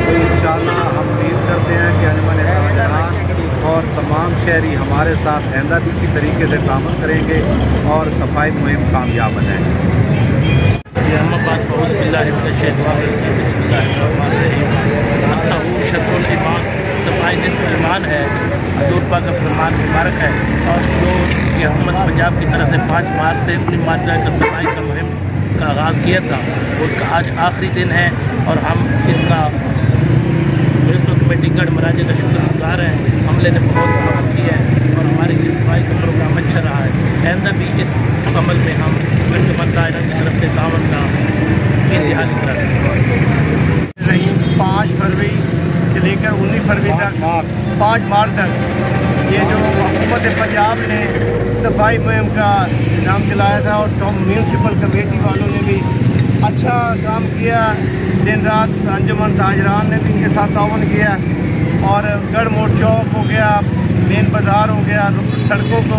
तो इंशाअल्लाह हम उम्मीद करते हैं कि अंजुमन ताजरान और तमाम शहरी हमारे साथ आइंदा भी इसी तरीके से तामुन करेंगे और सफाई मुहिम कामयाब बनाएंगे। सफाई निस्फ़-ए-ईमान है, हज़ूर पाक का फरमान मुबारक है। और जो ये हुकूमत पंजाब की तरफ से 5 मार्च से अपनी मात्रा का सफाई का मुहिम का आगाज़ किया था, उसका आज आखिरी दिन है और हम इसका म्युनिसिपल कमेटी गढ़ महाराजा का शुक्रगुज़ार हैं। हमले ने बहुत अमल किया है और हमारे लिए सफाई का प्रोग्राम अच्छा रहा है। आइंदा भी इस अमल में हम अंजुमन ताजरान की तरफ से ताउन का इंतहा करेंगे। 5 फरवरी से लेकर 19 फरवरी तक 5 मार्च तक ये जो हुकूमत पंजाब ने सफाई मुहिम का नाम चलाया था और म्यूनसिपल कमेटी वालों ने भी अच्छा काम किया। दिन रात अंजुमन ताजरान ने भी इनके साथ ताउन किया और गढ़ मोड़ चौक हो गया, मेन बाज़ार हो गया, सड़कों को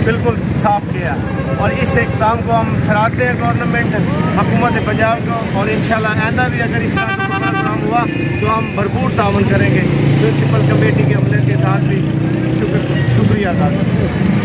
बिल्कुल साफ़ किया। और इस इक़दाम को हम सराहते हैं गवर्नमेंट हुकूमत पंजाब को। और इंशाअल्लाह आइंदा भी अगर इस तरह का प्रोग्राम हुआ तो हम भरपूर ताउन करेंगे। म्यूनसिपल कमेटी के अमले के साथ भी शुक्रिया अदा करते हैं।